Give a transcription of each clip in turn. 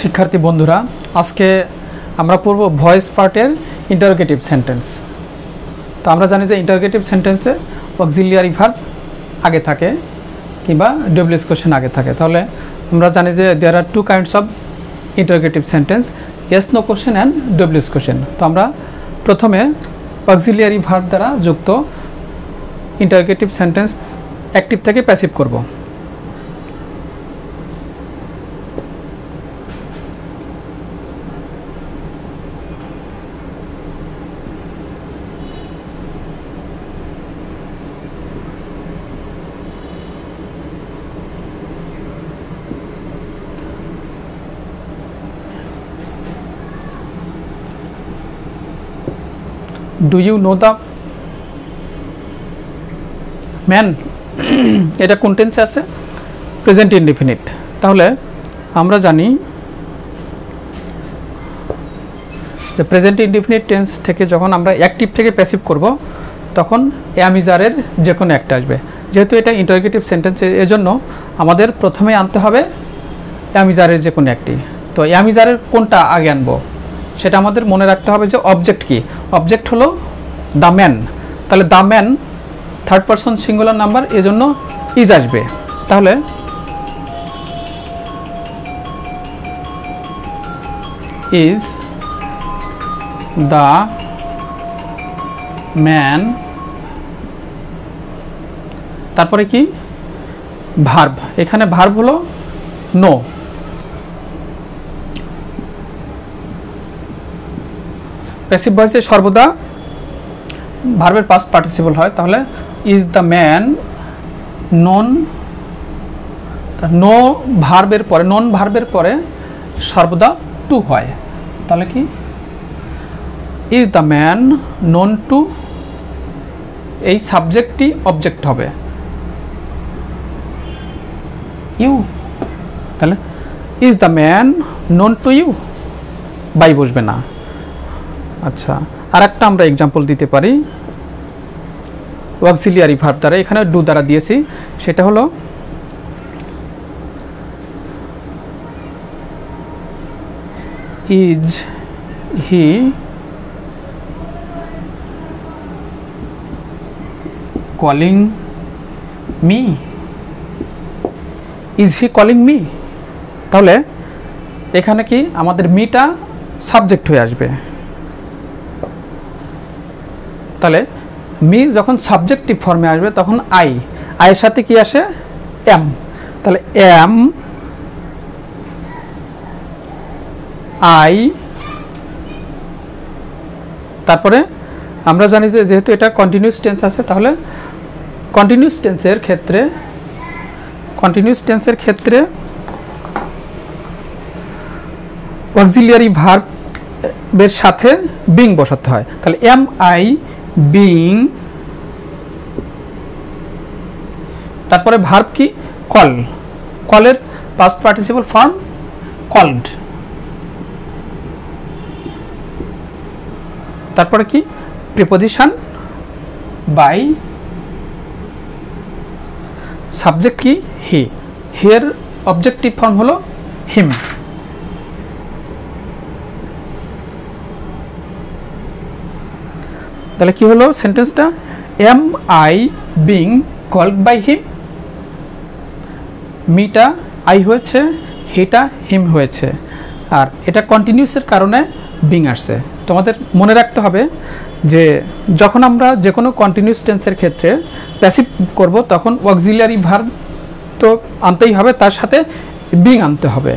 শিক্ষার্থী বন্ধুরা, আজকে আমরা পড়ব ভয়েস পার্টের ইন্টারোগেটিভ সেন্টেন্স। তো আমরা জানি যে ইন্টারোগেটিভ সেন্টেন্সে অক্সিলিয়ারি ভার্ব আগে থাকে কিংবা ডব্লিউএস কোশ্চেন আগে থাকে। তাহলে আমরা জানি যে there are two kinds of interrogative sentence, yes no question and WH question. তো আমরা প্রথমে অক্সিলিয়ারি ভার্ব দ্বারা যুক্ত ইন্টারোগেটিভ সেন্টেন্স অ্যাক্টিভ থেকে প্যাসিভ করব। Do you know the man, এটা কোন টেন্সে আছে? Present indefinite. তাহলে আমরা জানি যে প্রেজেন্ট ইনডিফিনিট টেন্স থেকে যখন আমরা অ্যাক্টিভ থেকে প্যাসিভ করব তখন অ্যামিজারের যে কোনো একটা আসবে। যেহেতু এটা ইন্টারোগেটিভ সেন্টেন্স, এজন্য আমাদের প্রথমে আনতে হবে অ্যামিজারের যে কোনো একটি। তো অ্যামিজারের কোনটা আগে আনবো সেটা আমাদের মনে রাখতে হবে যে অবজেক্ট কি। অবজেক্ট হলো দ্য ম্যান। তাহলে the man third person singular number, এজন্য ইজ আসবে। তাহলে ইজ দ্য ম্যান, তারপরে কি ভার্ব, এখানে ভার্ব হলো নো। প্যাসিভ ভয়েসে সর্বদা ভার্বের পাস্ট পার্টিসিপল হয়। তাহলে is the man known, know ভার্বের পরে, নন ভার্বের পরে সর্বদা টু হয়। তাহলে কি is the man known to, এই সাবজেক্টটি অবজেক্ট হবে ইউ। তাহলে is the man known to you, by বসবে না। আচ্ছা, আর একটা আমরা এক্সাম্পল দিতে পারি অক্সিলিয়ারি ভার্ব দ্বারা, এখানে ডু দ্বারা দিয়েছি। সেটা হলো is he calling me, is he calling me. তাহলে এখানে কি আমাদের মিটা সাবজেক্ট হয়ে আসবে। তাহলে মি যখন সাবজেক্টিভ ফর্মে আসবে তখন আই, আয়ের সাথে কি আসে? এম। তাহলে এম আই, তারপরে আমরা জানি যে যেহেতু এটা কন্টিনিউয়াস টেন্স আছে, তাহলে কন্টিনিউয়াস টেন্সের ক্ষেত্রে অক্সিলিয়ারি ভার্বের সাথে বিং বসাতে হয়। তাহলে এম আই বিং, তারপরে ভার্ব কি? কল, কলের পাস্ট পার্টিসিপল ফর্ম কলড। তারপরে কি? প্রিপোজিশন বাই, সাবজেক্ট কি? হি, হিয়ার অবজেক্টিভ ফর্ম হলো হিম। তাহলে কি হলো সেন্টেন্সটা? Am I being called by him, মিটা আই হয়েছে, হিটা হিম হয়েছে, আর এটা কন্টিনিউসের কারণে বিং আসছে। তোমাদের মনে রাখতে হবে যে যখন আমরা যে কোনো কন্টিনিউয়াস টেন্সের ক্ষেত্রে প্যাসিভ করব তখন অক্সিলিয়ারি ভার্ব তো আনতেই হবে, তার সাথে বিং আনতে হবে।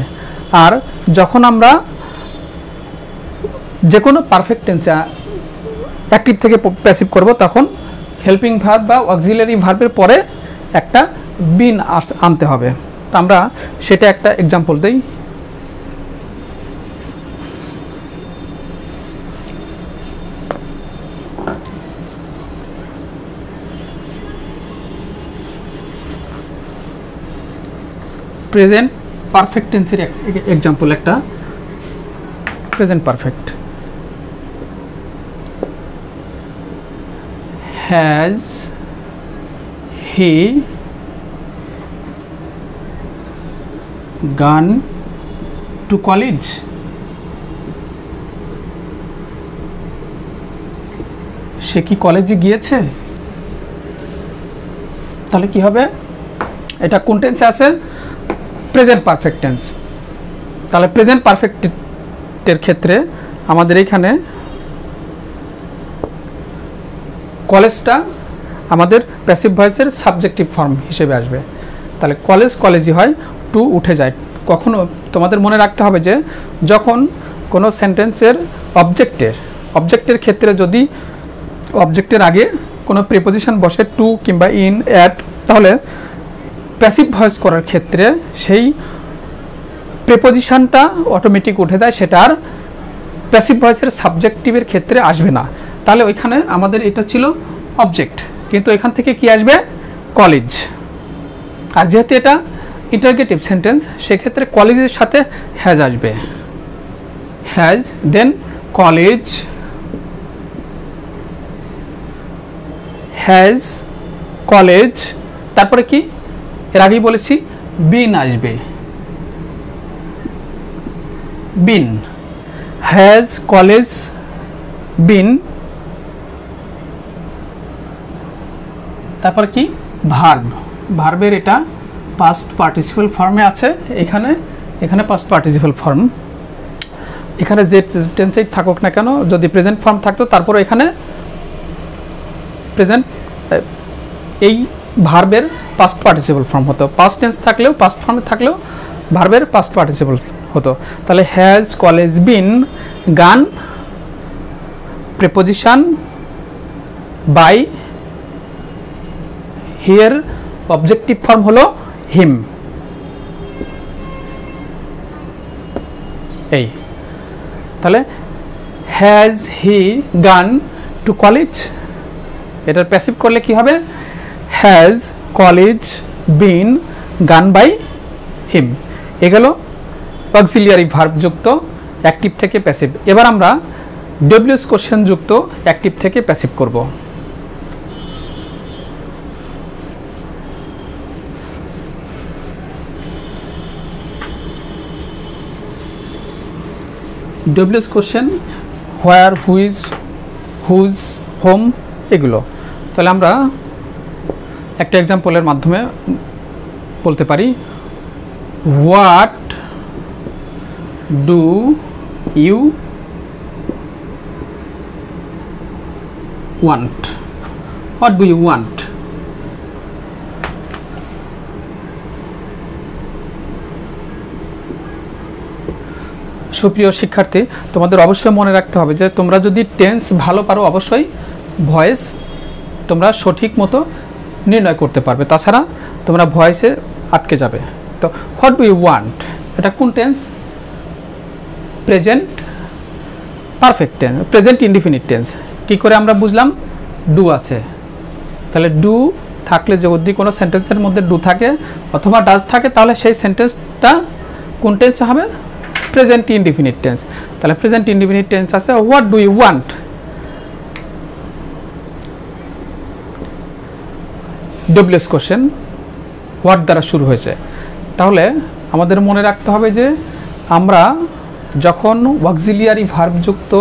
আর যখন আমরা যে কোনো পারফেক্ট টেন্সে অ্যাক্টিভ থেকে প্যাসিভ করব তখন হেল্পিং ভার্ব বা অক্সিলিয়ারি ভার্বের পরে একটা বিন আনতে হবে। তো আমরা সেটা একটা এক্সাম্পল দিই। প্রেজেন্ট পারফেক্ট টেন্সের এক্সাম্পল একটা, present perfect. Has he gone to college, সে কি কলেজে গিয়েছে? তাহলে কি হবে? এটা কোন টেন্সে আছে? Present perfect tense. তাহলে প্রেজেন্ট পারফেক্টের ক্ষেত্রে আমাদের এখানে কলেজটা আমাদের প্যাসিভ ভয়েসের সাবজেক্টিভ ফর্ম হিসেবে আসবে। তাহলে কলেজ কলেজই হয়, টু উঠে যায়। কখনো তোমাদের মনে রাখতে হবে যে যখন কোনো সেন্টেন্সের অবজেক্টের ক্ষেত্রে যদি অবজেক্টের আগে কোনো প্রিপোজিশন বসে টু কিংবা ইন, অ্যাট, তাহলে প্যাসিভ ভয়েস করার ক্ষেত্রে সেই প্রিপোজিশনটা অটোমেটিক উঠে দেয়, সেটা আর প্যাসিভ ভয়েসের সাবজেক্টিভের ক্ষেত্রে আসবে না। তাহলে ওইখানে আমাদের এটা ছিল অবজেক্ট, কিন্তু এখান থেকে কি আসবে? কলেজ। আর যেহেতু এটা ইন্টারগেটিভ সেন্টেন্স, সেক্ষেত্রে কলেজের সাথে হ্যাজ আসবে, has, then college, has, college, তারপরে কি এর আগেই বলেছি বিন আসবে, বিন, হ্যাজ, কলেজ, বিন, তারপর কি ভার্বের এটা পাস্ট পার্টিসিপল ফর্মে আছে। এখানে পাস্ট পার্টিসিপল ফর্ম, এখানে যে টেন্সেই থাকুক না কেন, যদি প্রেজেন্ট ফর্ম থাকতো তারপর এখানে প্রেজেন্ট এই ভার্বের পাস্ট পার্টিসিপল ফর্ম হতো। পাস্ট টেন্স থাকলেও, পাস্ট ফর্মে থাকলেও ভার্বের পাস্ট পার্টিসিপল হতো। তাহলে has, college, been, gone, preposition, by, here objective form হলো হিম। এই তাহলে হ্যাজ হি গান টু কলেজ, এটার প্যাসিভ করলে কি হবে? হ্যাজ কলেজ বিন গান বাই হিম। এগুলো অক্সিলিয়ারি ভার্ব যুক্ত অ্যাক্টিভ থেকে প্যাসিভ। এবার আমরা ডব্লিউএস কোশ্চেন যুক্ত অ্যাক্টিভ থেকে প্যাসিভ করব। WH question where, which, whose, whom, এগুলো। তাহলে আমরা একটা এক্সাম্পলের মাধ্যমে বলতে পারি, what do you want, what do you want. সুপ্রিয় শিক্ষার্থী, তোমাদের অবশ্যই মনে রাখতে হবে যে তোমরা যদি টেন্স ভালো পারো, অবশ্যই ভয়েস তোমরা সঠিক মতো নির্ণয় করতে পারবে, তাছাড়া তোমরা ভয়েসে আটকে যাবে। তো হোয়াট ডু ইউ ওয়ান্ট, এটা কোন tense? Present perfect tense, present indefinite tense. কী করে আমরা বুঝলাম? ডু আছে। তাহলে ডু থাকলে যদি কোনো সেন্টেন্সের মধ্যে ডু থাকে অথবা ডাজ থাকে, তাহলে সেই সেন্টেন্সটা কোন টেন্স হবে? Present indefinite tense. তাহলে প্রেজেন্ট ইনডিফিনিট টেন্স আছে what do you want. WH question what দ্বারা শুরু হয়েছে। তাহলে আমাদের মনে রাখতে হবে যে আমরা যখন অক্সিলিয়ারি ভার্ব যুক্ত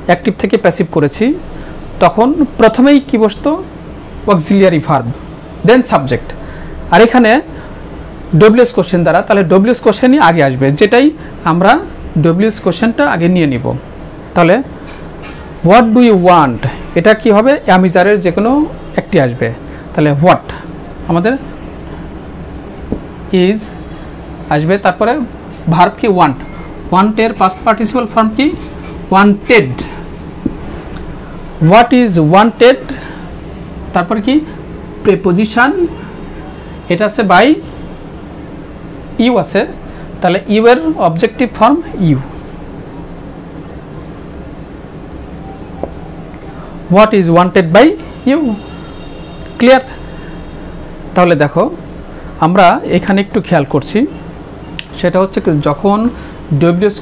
অ্যাক্টিভ থেকে প্যাসিভ করেছি, তখন প্রথমেই কি বসতো? Auxiliary verb, then subject. আর এখানে ডব্লিউএস কোশ্চেন দ্বারা, তাহলে ডব্লিউএস কোশ্চেনই আগে আসবে, যেটাই আমরা ডব্লিউএস কোশ্চেনটা আগে নিয়ে নিব। তাহলে হোয়াট ডু ইউ ওয়ান্ট, এটা কি হবে? অ্যামিজারের যে কোনো একটি আসবে। তাহলে হোয়াট আমাদের ইজ আসবে, তারপরে ভার্ব কি? ওয়ান্ট, ওয়ান্টের পাস্ট পার্টিসিপল ফর্ম কি? ওয়ান্টেড। হোয়াট ইজ ওয়ান্টেড, তারপর কি? প্রিপোজিশন, এটা আছে বাই, ইউ আছে, তাহলে ইউ এর objective form you. What is wanted by you. Clear? তাহলে দেখো আমরা এখানে একটু খেয়াল করছি, সেটা হচ্ছে যখন ডব্লিউএস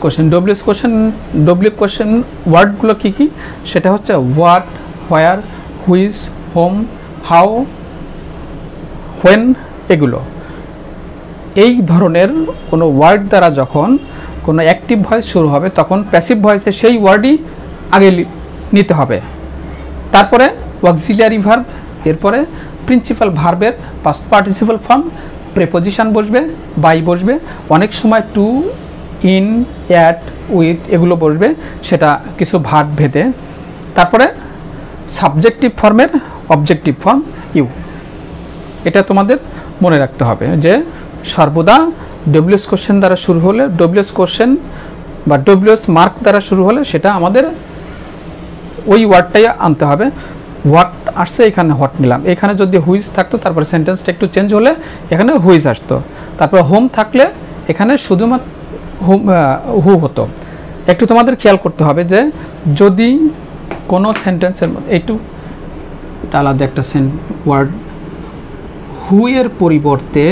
কোশ্চেন ওয়ার্ডগুলো কী কী, সেটা হচ্ছে what, where, which, whom, how, when, এগুলো। এই ধরনের কোনো ওয়ার্ড দ্বারা যখন কোনো অ্যাক্টিভ ভয়েস শুরু হবে তখন প্যাসিভ ভয়েসে সেই ওয়ার্ডই আগে নিতে হবে, তারপরে অক্সিলিয়ারি ভার্ব, এরপরে প্রিন্সিপাল ভার্বের পাস্ট পার্টিসিপল ফর্ম, প্রেপোজিশন বসবে, বাই বসবে, অনেক সময় টু, ইন, অ্যাট, উইথ এগুলো বসবে, সেটা কিছু ভার্ব ভেদে। তারপরে সাবজেক্টিভ ফর্মের অবজেক্টিভ ফর্ম ইউ। এটা তোমাদের মনে রাখতে হবে যে সর্বদা ডব্লিউএস কোশ্চেন দ্বারা শুরু হলে, ডব্লিউএস কোশ্চেন বা ডব্লিউএস মার্ক দ্বারা শুরু হলে সেটা আমাদের ওই ওয়ার্ডটাই আনতে হবে। হোয়াট আসছে, এখানে হোয়াট নিলাম, এখানে যদি হুইজ থাকতো তারপরে সেন্টেন্সটা একটু চেঞ্জ হলে এখানে হুইজ আসতো, তারপর হোম থাকলে এখানে শুধুমাত্র হু হতো। একটু তোমাদের খেয়াল করতে হবে যে যদি কোনো সেন্টেন্সের একটু আলাদা একটা ওয়ার্ড হু এর পরিবর্তে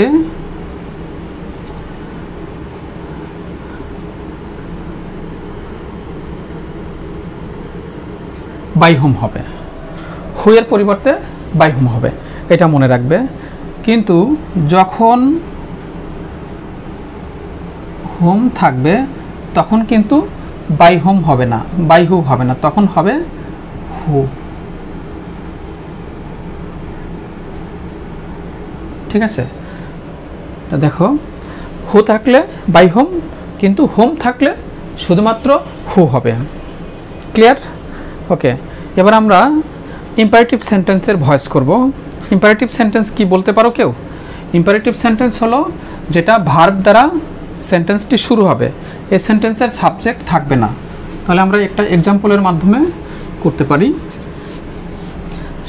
বাই হোম হবে, হু এর পরিবর্তে বাই হোম হবে, এটা মনে রাখবে। কিন্তু যখন হোম থাকবে তখন কিন্তু বাই হোম হবে না, বাই হু হবে না, তখন হবে হু। ঠিক আছে, দেখো হু থাকলে বাই হোম, কিন্তু হোম থাকলে শুধুমাত্র হু হবে। ক্লিয়ার? ওকে, এবার আমরা ইম্পারেটিভ সেন্টেন্সের ভয়েস করব। ইম্পারেটিভ সেন্টেন্স কি বলতে পারো কেউ? ইম্পারেটিভ সেন্টেন্স হলো যেটা ভার্ব দ্বারা সেন্টেন্সটি শুরু হবে, এই সেন্টেন্সের সাবজেক্ট থাকবে না। তাহলে আমরা একটা এক্সাম্পলের মাধ্যমে করতে পারি।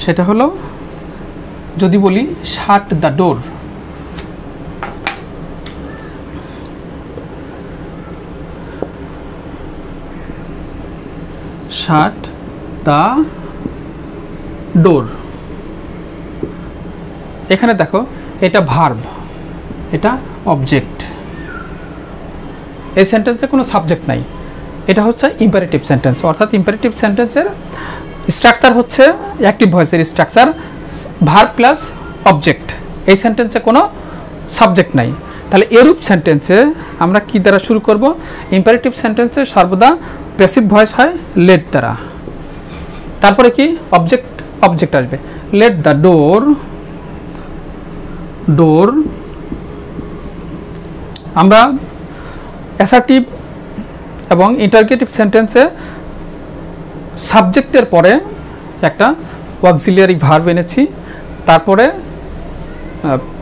সেটা হলো যদি বলি শাট the door, shut the door, এখানে দেখো এটা ভার্ব, এটা অবজেক্ট, এই সেন্টেন্সে কোনো সাবজেক্ট নাই, এটা হচ্ছে ইম্পারেটিভ সেন্টেন্স। অর্থাৎ ইম্পারেটিভ সেন্টেন্সের স্ট্রাকচার হচ্ছে অ্যাক্টিভ ভয়েসের স্ট্রাকচার ভার্ব প্লাস অবজেক্ট, এই সেন্টেন্সে কোনো সাবজেক্ট নাই। তাহলে এরূপ সেন্টেন্সে আমরা কি দ্বারা শুরু করব? ইম্পারেটিভ সেন্টেন্সে সর্বদা প্যাসিভ ভয়েস হয় লেট দ্বারা, তারপরে কি অবজেক্ট আসবে, লেট দ্য ডোর, ডোর। আমরা অ্যাসার্টিভ এবং ইন্টারগেটিভ সেন্টেন্সে সাবজেক্টের পরে একটা অক্সিলিয়ারি ভার্ব এনেছি, তারপরে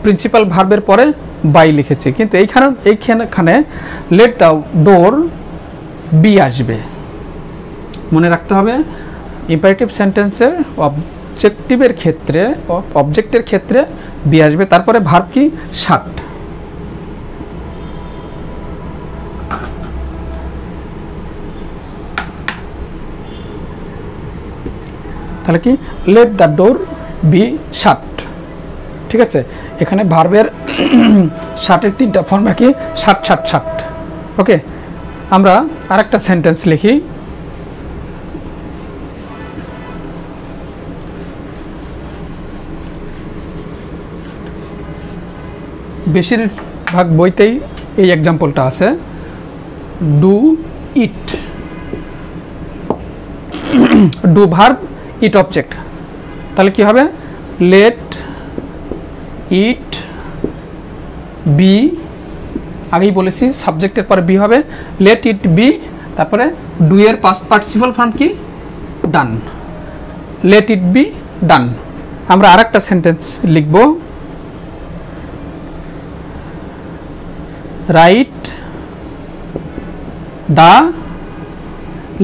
প্রিন্সিপাল ভার্বের পরে বাই লিখেছি, কিন্তু এইখানে লেট দ্য ডোর বি আসবে। মনে রাখতে হবে ইম্পারেটিভ সেন্টেন্সের অবজেক্টের ক্ষেত্রে বি আসবে, তারপরে ভার্ব কি শাট। তাহলে কি লেট দ্য ডোর বি শাট। ঠিক আছে, এখানে ভার্বের শাটের তিনটা ফর্ম কি শাট শাট শাট। ওকে, আমরা আরেকটা সেন্টেন্স লিখি। বেশিরভাগ বইতেই এই এক্সাম্পলটা আছে, do it, do verb, it object. তাহলে কি হবে? লেট ইট বি, আগেই বলেছি সাবজেক্টের পরে বি হবে, লেট ইট বি, তারপরে ডু এর পাস্ট পার্টিসিপল ফর্ম কি ডান, লেট ইট বি ডান। আমরা আরেকটা সেন্টেন্স লিখব, রাইট দ্য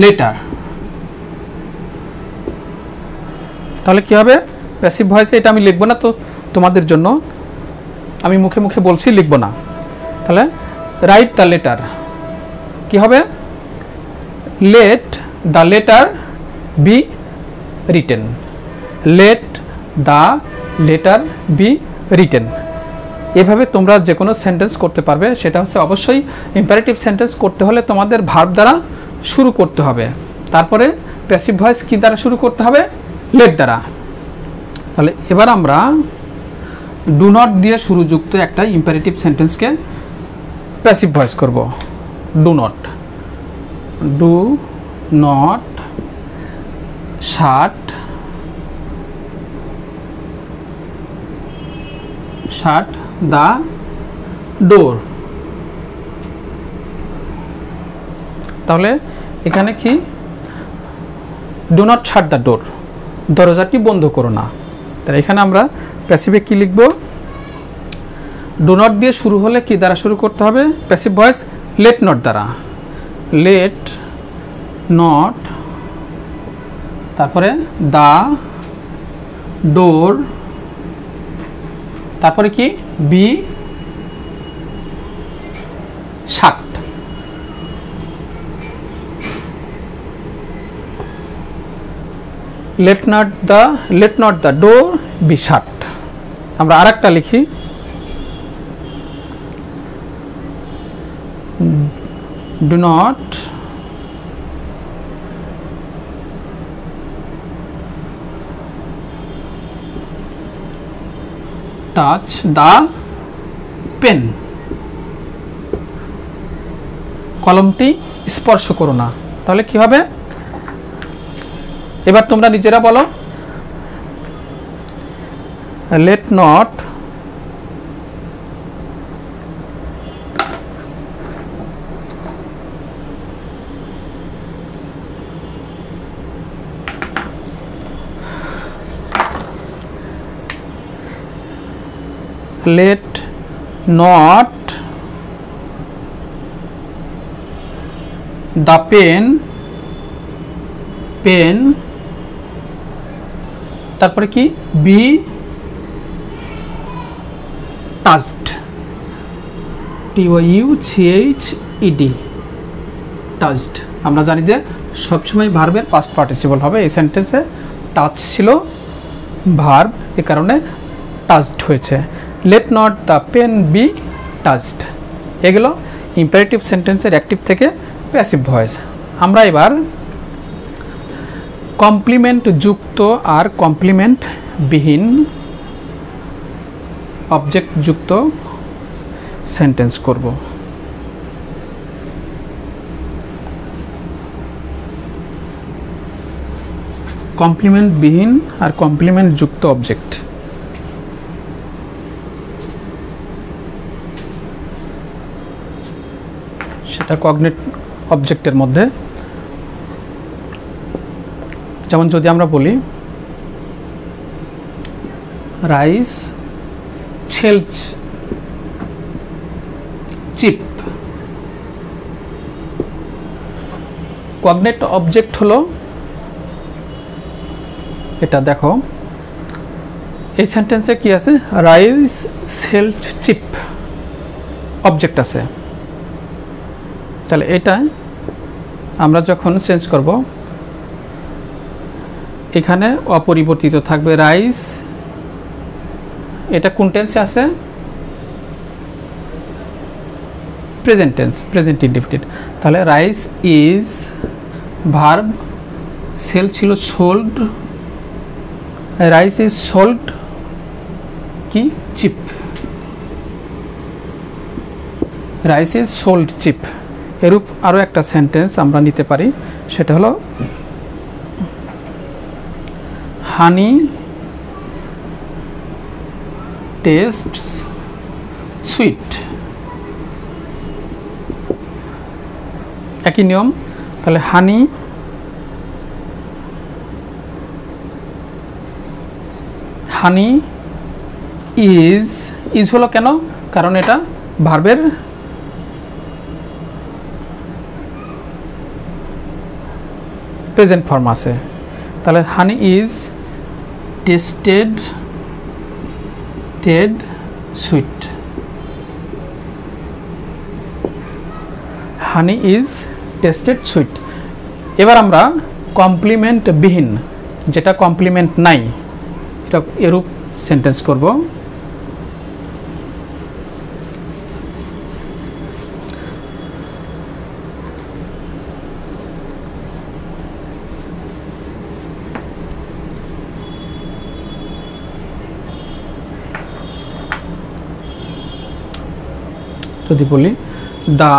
লেটার। তাহলে কি হবে? প্যাসিভ ভয়েসে এটা আমি লিখবো না, তো তোমাদের জন্য আমি মুখে মুখে বলছি, লিখবো না। তাহলে রাইট দ্য লেটার কি হবে? Let the letter be written, let the letter be written. এভাবে তোমরা যে কোনো সেন্টেন্স করতে পারবে। সেটা হচ্ছে অবশ্যই ইম্পারেটিভ সেন্টেন্স করতে হলে তোমাদের ভার্ব দ্বারা শুরু করতে হবে, তারপরে প্যাসিভ ভয়েস কি দ্বারা শুরু করতে হবে? লেট দ্বারা। তাহলে এবার আমরা ডু নট দিয়ে শুরুযুক্ত একটা ইম্পারেটিভ সেন্টেন্সকে প্যাসিভ ভয়েস করব। Do not shut the door. তাহলে এখানে কি, do not shut the door, দরজাটি বন্ধ করো না। তাহলে এখানে আমরা প্যাসিভে কি লিখব, ডু নট দিয়ে শুরু হলে কি দ্বারা শুরু করতে হবে, প্যাসিভ ভয়েস লেট নট দ্বারা। লেট নট, তারপরে দ্য ডোর, তারপরে কি be shut. Let not the door be shut. আমরা আরেকটা লিখি, do not touch the pen, কলমটি স্পর্শ করো না। তাহলে কি হবে, এবার তোমরা নিজেরা বলো, লেট নট the pen তারপরে কি বি টাচড, TOUCHED, টাচড। আমরা জানি যে সবসময় ভার্বের পাস্ট পার্টিসিপল হবে। এই সেন্টেন্সে টাচ ছিল ভার্ব, এ কারণে টাচড হয়েছে। Let not the pen be touched. এগুলো ইম্পারেটিভ সেন্টেন্সের অ্যাক্টিভ থেকে প্যাসিভ ভয়েস। আমরা এবার কমপ্লিমেন্ট যুক্ত আর কমপ্লিমেন্ট বিহীন অবজেক্ট যুক্ত সেন্টেন্স করব। কমপ্লিমেন্ট বিহীন আর কমপ্লিমেন্ট যুক্ত অবজেক্ট। সেটা কগনেট অবজেক্টের মধ্যে, যেমন যদি আমরা বলি rice sells cheap, cognate object হলো এটা। দেখো এই সেন্টেন্সে কি আছে, রাইস সেলচ চিপ অবজেক্ট আছে। তাহলে এটা আমরা যখন চেঞ্জ করব, এখানে অপরিবর্তিত থাকবে রাইস। এটা কোন টেন্সে আছে, প্রেজেন্ট টেন্স, প্রেজেন্ট ইনডেফিনিট। তাহলে রাইস ইজ ভার্ব, সেল ছিল সোল্ড, রাইস ইজ সোল্ড কি cheap, rice is sold cheap. এরূপ আরও একটা সেন্টেন্স আমরা নিতে পারি, সেটা হলো হানি টেস্টস সুইট। একই নিয়ম। তাহলে হানি ইজ হলো কেন, কারণ এটা ভার্বের প্রেজেন্ট ফর্ম আছে। তাহলে হানি is tasted sweet, honey is tasted sweet. এবার আমরা কমপ্লিমেন্ট বিহীন, যেটা কমপ্লিমেন্ট নাই, এটা এরূপ সেন্টেন্স করব। যদি বলি দ্য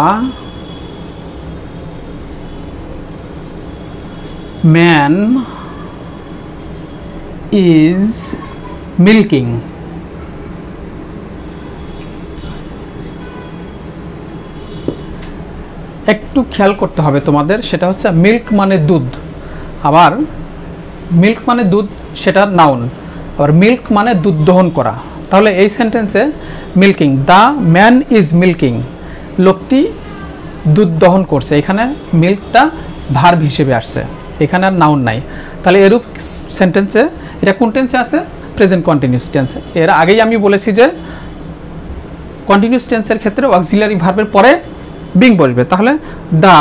ম্যান ইজ মিল্কিং, একটু খেয়াল করতে হবে তোমাদের, সেটা হচ্ছে মিল্ক মানে দুধ, আবার মিল্ক মানে দুধ সেটা নাউন, আবার মিল্ক মানে দুধ দহন করা। তাহলে এই সেন্টেন্সে milking, the man is milking, লোকটি দুধ দহন করছে, এখানে মিল্কটা ভার্ব হিসেবে আসছে, এখানে আর নাউন নাই। তাহলে এরূপ সেন্টেন্সে এটা কোন টেন্সে আছে? প্রেজেন্ট কন্টিনিউয়াস টেন্সে। এর আগেই আমি বলেছি যে কন্টিনিউয়াস টেন্সের ক্ষেত্রে অক্সিলারি ভার্বের পরে বিং বসবে। তাহলে দ্য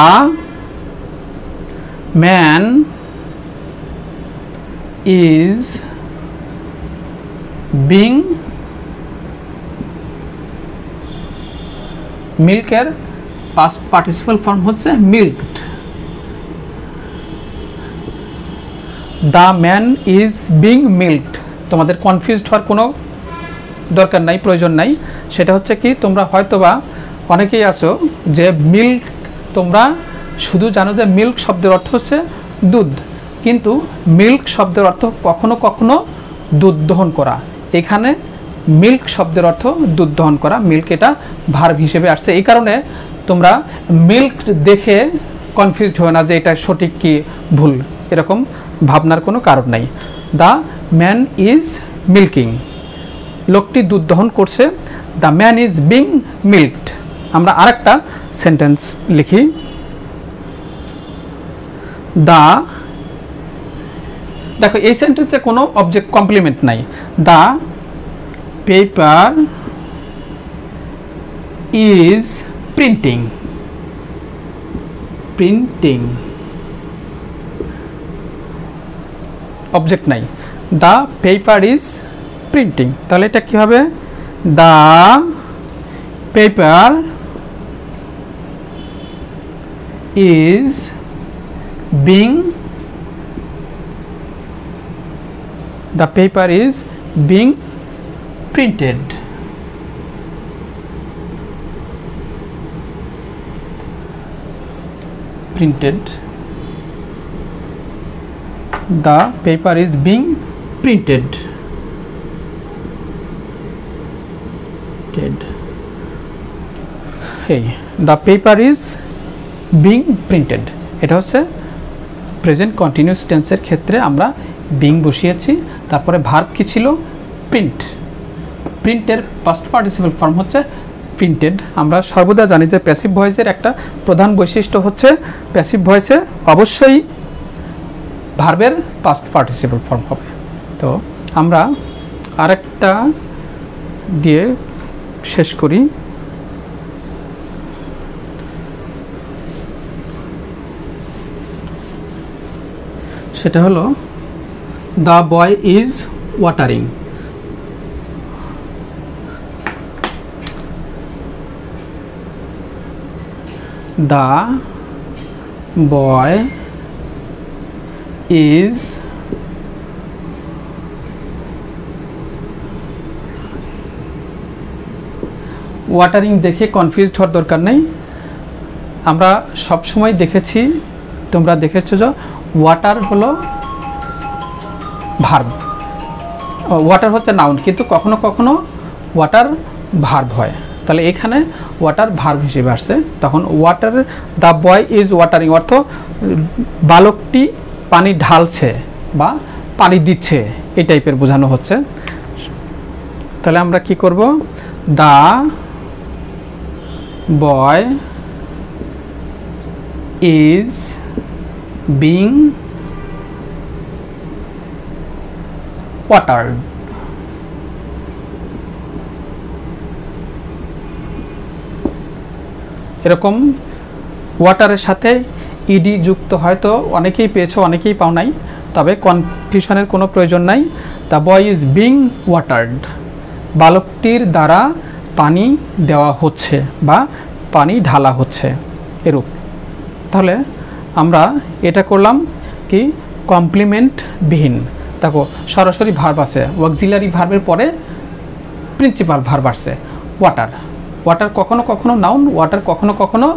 ম্যান ইজ বিং মিল্কের পাস্ট পার্টিসিপাল ফর্ম হচ্ছে milked. The man is being milked, তোমাদের কনফিউজড হওয়ার কোনো দরকার নাই, প্রয়োজন নাই। সেটা হচ্ছে কি, তোমরা হয়তোবা অনেকেই আছো যে মিল্ক, তোমরা শুধু জানো যে মিল্ক শব্দের অর্থ হচ্ছে দুধ, কিন্তু মিল্ক শব্দের অর্থ কখনো কখনো দুধ দহন করা। এখানে মিল্ক শব্দের অর্থ দুধ দহন করা, মিল্ক এটা ভার্ব হিসেবে আসছে। এই কারণে তোমরা মিল্ক দেখে কনফিউজড হবে না যে এটা সঠিক কি ভুল, এরকম ভাবনার কোনো কারণ নাই। দ্য ম্যান ইজ মিল্কিং, লোকটি দুধ দহন করছে। The man is being milked. আমরা আরেকটা সেন্টেন্স লিখি, দ্য, দেখো এই সেন্টেন্সে কোনো অবজেক্ট কমপ্লিমেন্ট নাই। The paper is printing, printing, object নাই। দ্য পেপার ইজ প্রিন্টিং, তাহলে এটা কি হবে? The paper is being, the paper is being printed, printed, the paper is being printed, hey, the paper is being printed, এটা হচ্ছে present continuous টেন্সের ক্ষেত্রে আমরা বিং বসিয়েছি, তারপরে ভার্ব কি ছিল? প্রিন্ট। প্রিন্টের পাস্ট পার্টিসিপাল ফর্ম হচ্ছে প্রিন্টেড। আমরা সর্বদা জানি যে প্যাসিভ ভয়েসের একটা প্রধান বৈশিষ্ট্য হচ্ছে প্যাসিভ ভয়েসে অবশ্যই ভার্বের পাস্ট পার্টিসিপাল ফর্ম হবে। তো আমরা আরেকটা দিয়ে শেষ করি, সেটা হলো the boy is watering. The boy is watering দেখে কনফিউজড হওয়ার দরকার নেই। আমরা সবসময় দেখেছি, তোমরা দেখেছো যে ওয়াটার হলো ভার্ব, ওয়াটার হচ্ছে নাউন, কিন্তু কখনো কখনো ওয়াটার ভার্ব হয়। তাহলে এখানে ওয়াটার ভার্ব হিসেবে আসছে, তখন water, the boy is watering অর্থ বালকটি পানি ঢালছে বা পানি দিচ্ছে, এই টাইপের বোঝানো হচ্ছে। তাহলে আমরা কি করব? The boy is being watered, এরকম ওয়াটারের সাথে ইডি যুক্ত হয়তো অনেকেই পেয়েছো, অনেকেই পাও নাই, তবে কনফিউশনের কোনো প্রয়োজন নাই। The boy is being watered, বালকটির দ্বারা পানি দেওয়া হচ্ছে বা পানি ঢালা হচ্ছে, এরূপ। তাহলে আমরা এটা করলাম কি, কমপ্লিমেন্ট বিহীন। দেখো সরাসরি ভার্ব আছে, অক্সিলারি ভার্বের পরে প্রিন্সিপাল ভার্ব আসছে ওয়াটার, ওয়াটার কখনো কখনো নাউন, ওয়াটার কখনো কখনো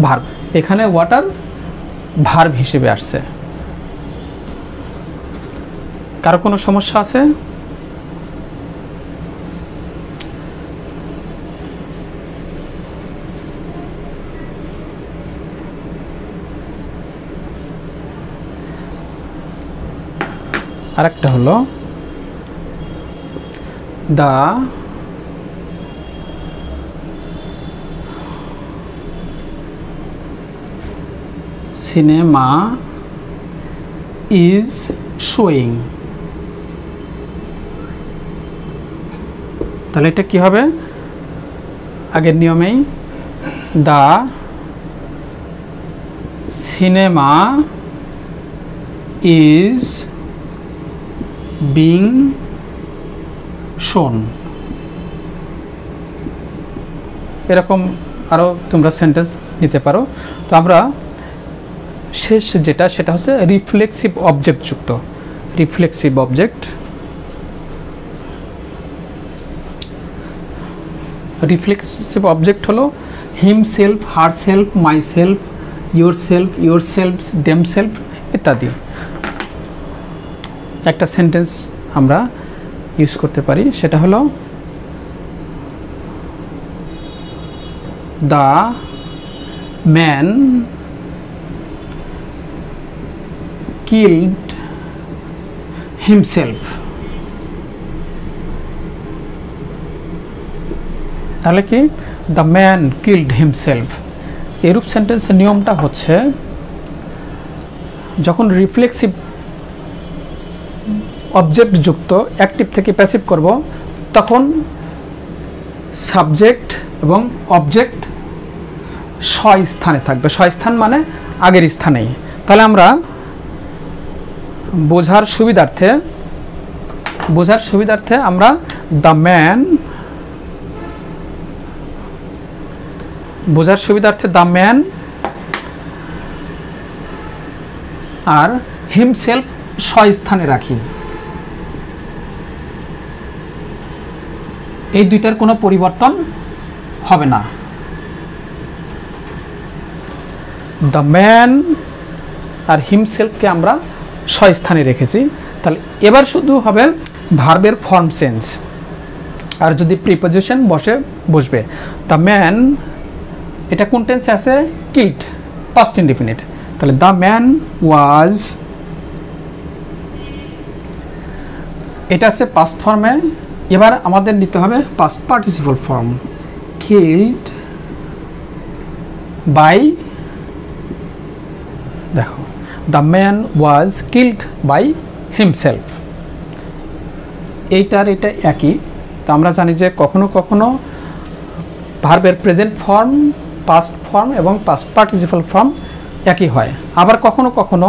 ভার্ব। এখানে ওয়াটার ভার্ব হিসেবে আসছে। কারো কোনো সমস্যা আছে? আরেকটা হলো দা সিনেমা ইজ শোয়িং। তাহলে এটা কি হবে? আগের নিয়মেই দা সিনেমা ইজ বিং শোন। এরকম আরও তোমরা সেন্টেন্স নিতে পারো। তো আমরা শেষ যেটা সেটা হচ্ছে রিফ্লেক্সিভ অবজেক্ট যুক্ত। রিফ্লেক্সিভ অবজেক্ট, রিফ্লেক্সিভ অবজেক্ট হলো himself, herself, myself, yourself, yourselves, themself ইত্যাদি। একটা সেন্টেন্স আমরা ইউজ করতে পারি, সেটা হলো দ্য ম্যান কিল্ড হিমসেলফ। তাহলে কি? The man killed himself. এরূপ সেন্টেন্সের নিয়মটা হচ্ছে যখন রিফ্লেক্সিভ অবজেক্ট যুক্ত অ্যাক্টিভ থেকে প্যাসিভ করব, তখন সাবজেক্ট এবং অবজেক্ট স্থানে থাকবে। স্থান মানে আগের স্থানেই। তাহলে আমরা বোঝার সুবিধার্থে আমরা দ্য ম্যান, বোঝার সুবিধার্থে দ্য ম্যান আর হিমসেলফ স্থানে রাখি। এই দুইটার কোনো পরিবর্তন হবে না। দ্য ম্যান আর হিমসেলফকে আমরা স্থানে রেখেছি। তাহলে এবার শুধু হবে ভার্বের ফর্ম চেঞ্জ, আর যদি প্রিপোজিশন বসবে। দ্য ম্যান, এটা কোন টেন্সে আছে? Killed, past indefinite. তাহলে দ্য ম্যান ওয়াজ, এটা আছে পাস্ট ফর্মে। এবার আমাদের নিতে হবে past participle form. Killed by, দেখো the man was killed by himself. এইটার এটা একই। তো আমরা জানি যে কখনো কখনো ভার্বের প্রেজেন্ট ফর্ম, পাস্ট ফর্ম এবং পাস্ট পার্টিসিপল ফর্ম একই হয়। আবার কখনো কখনো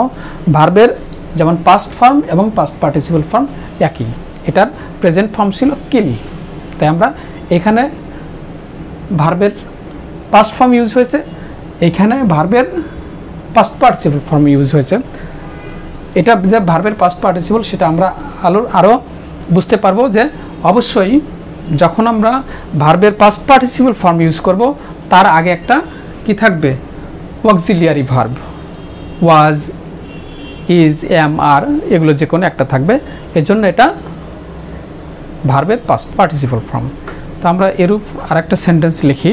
ভার্বের যেমন পাস্ট ফর্ম এবং পাস্ট পার্টিসিপল ফর্ম একই। এটার প্রেজেন্ট ফর্ম ছিল কিল, তাই আমরা এখানে ভার্বের পাস্ট ফর্ম ইউজ হয়েছে, এইখানে ভার্বের পাস্ট পার্টিসিপল ফর্ম ইউজ হয়েছে। এটা যে ভার্বের পাস্ট পার্টিসিপল সেটা আমরা আরও বুঝতে পারবো যে অবশ্যই যখন আমরা ভার্বের পাস্ট পার্টিসিপল ফর্ম ইউজ করব তার আগে একটা কি থাকবে? Auxiliary verb, was, is, am, are, এগুলো যে কোনো একটা থাকবে। এজন্য এটা ভার্বের পাস্ট পার্টিসিপল ফর্ম। তো আমরা এরূপ আরেকটা সেন্টেন্স লিখি।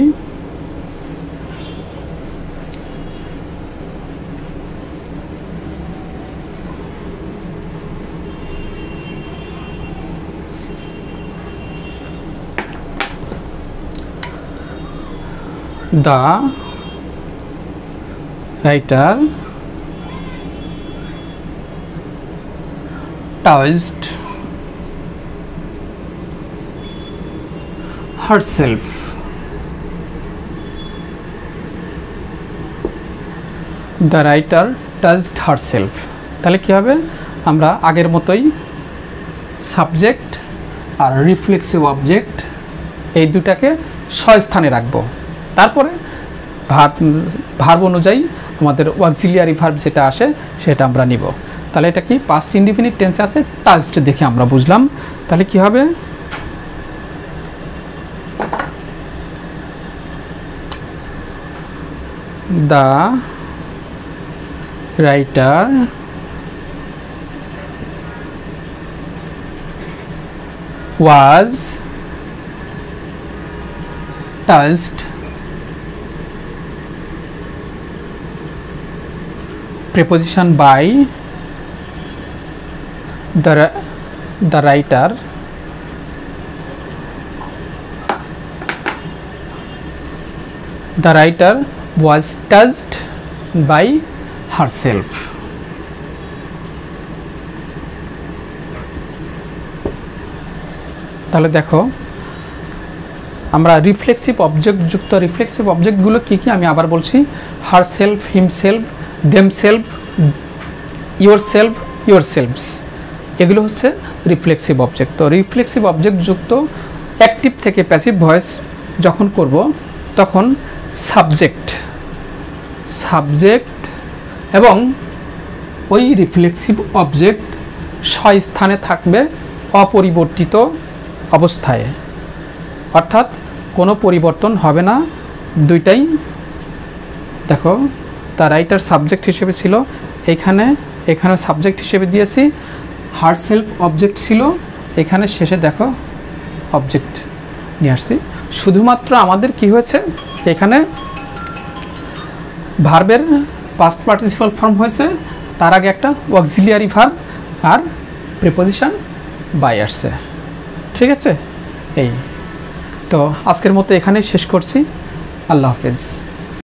The writer touched herself. The writer touched herself. তাহলে কি হবে? আমরা আগের মতোই সাবজেক্ট আর রিফ্লেক্সিভ অবজেক্ট এই দুটাকে স্থানে রাখবো। তারপরে ভার্ব অনুযায়ী আমাদের অক্সিলিয়ারি ভার্ব যেটা আসে সেটা আমরা নিব। তাহলে এটা কি? পাস্ট ইনডিফিনিট টেন্সে আছে টাচড, দেখে আমরা বুঝলাম। তাহলে কি হবে? The writer was touched preposition by the writer was touched by herself. তাহলে দেখো আমরা রিফ্লেক্সিভ অবজেক্ট যুক্ত রিফ্লেক্সিভ অবজেক্টগুলো কী কী আমি আবার বলছি, her self, him self, them self, your self, your selves, এগুলো হচ্ছে রিফ্লেক্সিভ অবজেক্ট। তো রিফ্লেক্সিভ অবজেক্ট যুক্ত অ্যাক্টিভ থেকে প্যাসিভ ভয়েস যখন করব তখন সাবজেক্ট এবং ওই রিফ্লেক্সিভ অবজেক্ট স্থানে থাকবে অপরিবর্তিত অবস্থায়, অর্থাৎ কোনো পরিবর্তন হবে না। দুইটাই দেখো, দ্য রাইটার সাবজেক্ট হিসেবে ছিল, এখানে সাবজেক্ট হিসেবে দিয়েছি, হার সেলফ অবজেক্ট ছিল, এখানে শেষে দেখো অবজেক্ট নিয়ে আসছি। শুধুমাত্র আমাদের কি হয়েছে, এখানে ভার্বের পাস্ট পার্টিসিপাল ফর্ম হয়েছে, তার আগে একটা অক্সিলিয়ারি ভার্ব আর প্রিপোজিশন বাই আসছে। ঠিক আছে, এই তো আজকের মতো এখানেই শেষ করছি। আল্লাহ হাফেজ।